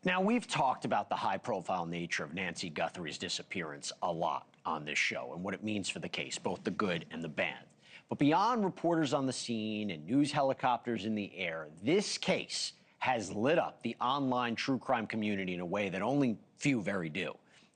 Now, we've talked about the high-profile nature of Nancy Guthrie's disappearance a lot on this show and what it means for the case, both the good and the bad. But beyond reporters on the scene and news helicopters in the air, this case has lit up the online true crime community in a way that only few very do.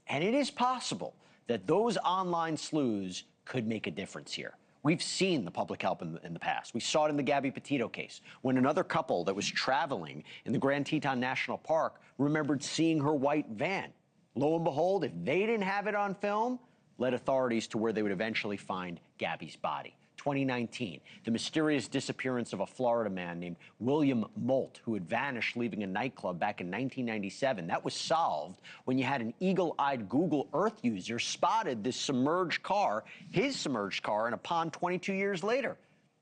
And it is possible that those online sleuths could make a difference here. We've seen the public help in the past. We saw it in the Gabby Petito case, when another couple that was traveling in the Grand Teton National Park remembered seeing her white van. Lo and behold, if they didn't have it on film, led authorities to where they would eventually find Gabby's body. 2019, the mysterious disappearance of a Florida man named William Molt, who had vanished leaving a nightclub back in 1997. That was solved when you had an eagle-eyed Google Earth user spotted this submerged car, his submerged car, in a pond 22 years later.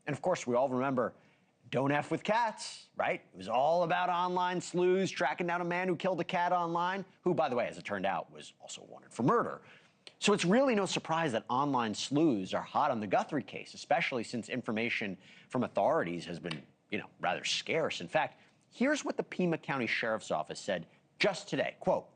And of course, we all remember Don't F with Cats, right? It was all about online sleuths tracking down a man who killed a cat online, who, by the way, as it turned out, was also wanted for murder. So it's really no surprise that online sleuths are hot on the Guthrie case, especially since information from authorities has been, rather scarce. In fact, here's what the Pima County Sheriff's Office said just today, quote,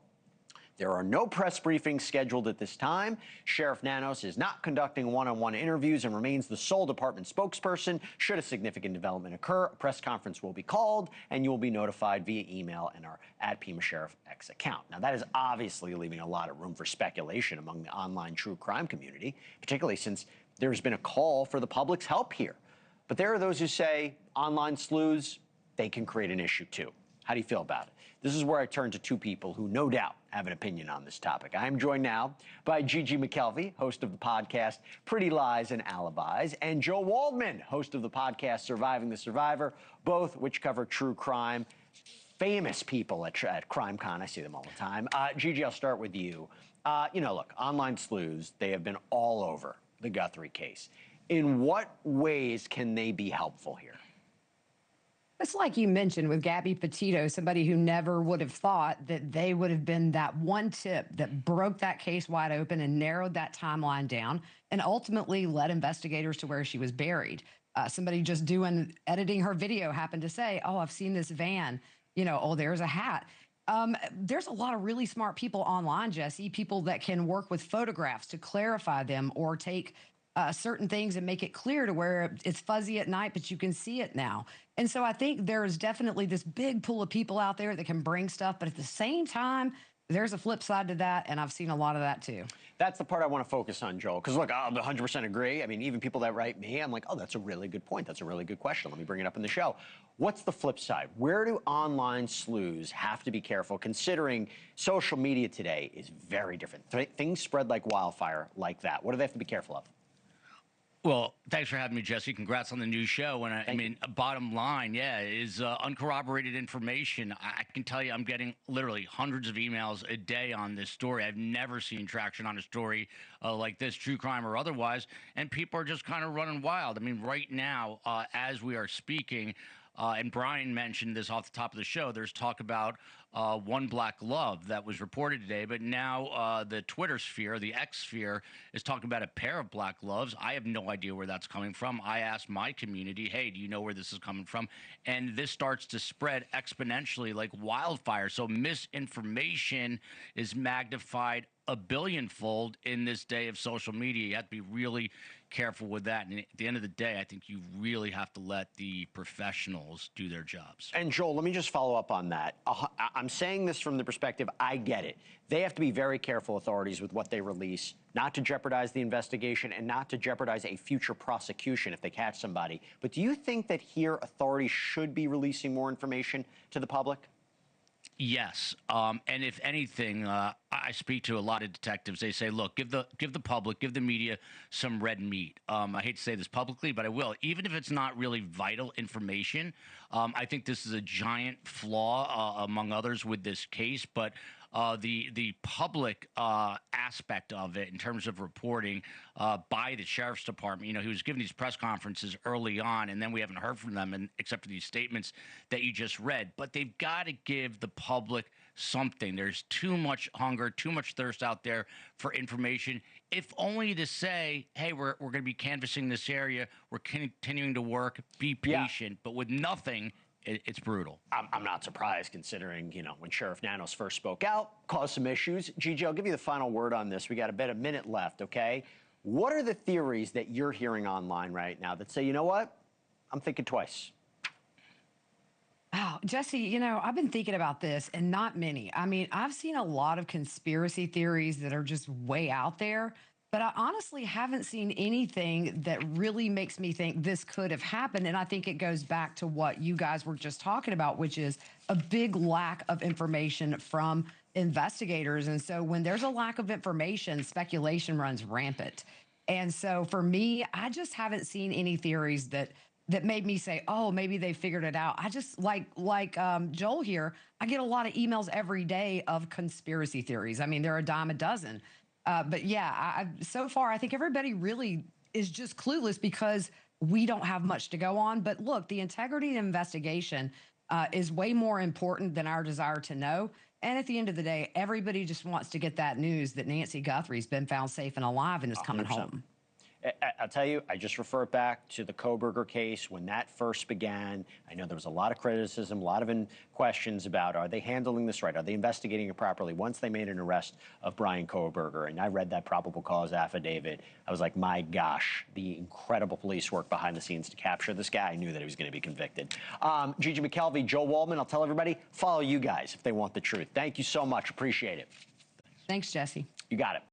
"There are no press briefings scheduled at this time. Sheriff Nanos is not conducting one-on-one interviews and remains the sole department spokesperson. Should a significant development occur, a press conference will be called, and you will be notified via email and our @Pima Sheriff X account." Now, that is obviously leaving a lot of room for speculation among the online true crime community, particularly since there's been a call for the public's help here. But there are those who say online sleuths, they can create an issue too. How do you feel about it? This is where I turn to two people who no doubt have an opinion on this topic. I am joined now by Gigi McKelvey, host of the podcast Pretty Lies and Alibis, and Joel Waldman, host of the podcast Surviving the Survivor, both which cover true crime. Famous people at CrimeCon. I see them all the time. Gigi, I'll start with you. Look, online sleuths, they have been all over the Guthrie case. In what ways can they be helpful here? It's like you mentioned with Gabby Petito, somebody who never would have thought that they would have been that one tip that broke that case wide open and narrowed that timeline down and ultimately led investigators to where she was buried. Somebody just editing her video happened to say, "Oh, I've seen this van, oh, there's a hat." There's a lot of really smart people online, Jesse, people that can work with photographs to clarify them or take certain things and make it clear to where it's fuzzy at night, but you can see it now. And so I think there is definitely this big pool of people out there that can bring stuff, but at the same time, there's a flip side to that, and I've seen a lot of that too. That's the part I want to focus on, Joel, because look, I'll 100% agree. I mean, even people that write me, I'm like, oh, that's a really good point. That's a really good question. Let me bring it up in the show. What's the flip side? Where do online sleuths have to be careful, considering social media today is very different? Things spread like wildfire like that. What do they have to be careful of? Well, thanks for having me, Jesse. Congrats on the new show. And I mean, bottom line, is uncorroborated information. I can tell you I'm getting literally hundreds of emails a day on this story. I've never seen traction on a story like this, true crime or otherwise, and people are just kind of running wild. I mean, right now, as we are speaking, and Brian mentioned this off the top of the show, there's talk about one black glove that was reported today, but now the Twitter sphere, the X sphere, is talking about a pair of black gloves. I have no idea where that's coming from. I asked my community, hey, do you know where this is coming from? And this starts to spread exponentially like wildfire. So misinformation is magnified a billionfold in this day of social media. You have to be really careful with that. And at the end of the day, I think you really have to let the professionals do their jobs. And Joel, let me just follow up on that. I'm saying this from the perspective, I get it. They have to be very careful, authorities, with what they release, not to jeopardize the investigation and not to jeopardize a future prosecution if they catch somebody. But do you think that here authorities should be releasing more information to the public? Yes, and if anything, I speak to a lot of detectives. They say, "Look, give the public, give the media some red meat." I hate to say this publicly, but I will. Even if it's not really vital information, I think this is a giant flaw among others with this case. But the public aspect of it, in terms of reporting by the sheriff's department, he was giving these press conferences early on, and then we haven't heard from them, except for these statements that you just read. But they've got to give the public something. There's too much hunger, too much thirst out there for information, if only to say, hey, we're going to be canvassing this area, we're continuing to work, be patient, but with nothing it's brutal. I'm not surprised, considering, when Sheriff Nanos first spoke out, caused some issues. Gigi, I'll give you the final word on this. We got about a minute left, okay? What are the theories that you're hearing online right now that say, you know what? I'm thinking twice. Oh, Jesse, I've been thinking about this and not many. I mean, I've seen a lot of conspiracy theories that are just way out there, but I honestly haven't seen anything that really makes me think this could have happened. And I think it goes back to what you guys were just talking about, which is a big lack of information from investigators. And so when there's a lack of information, speculation runs rampant. And so for me, I just haven't seen any theories that made me say, "Oh, maybe they figured it out." I just like Joel here. I get a lot of emails every day of conspiracy theories. I mean, they're a dime a dozen. But yeah, so far I think everybody really is just clueless because we don't have much to go on. But look, the integrity of the investigation is way more important than our desire to know. And at the end of the day, everybody just wants to get that news that Nancy Guthrie's been found safe and alive and is coming 100%. home. I'll tell you, I just refer it back to the Kohberger case when that first began. I know there was a lot of criticism, a lot of questions about, are they handling this right? Are they investigating it properly? Once they made an arrest of Brian Kohberger, and I read that probable cause affidavit, I was like, my gosh, the incredible police work behind the scenes to capture this guy. I knew that he was going to be convicted. Gigi McKelvey, Joel Waldman, I'll tell everybody, follow you guys if they want the truth. Thank you so much. Appreciate it. Thanks, Jesse. You got it.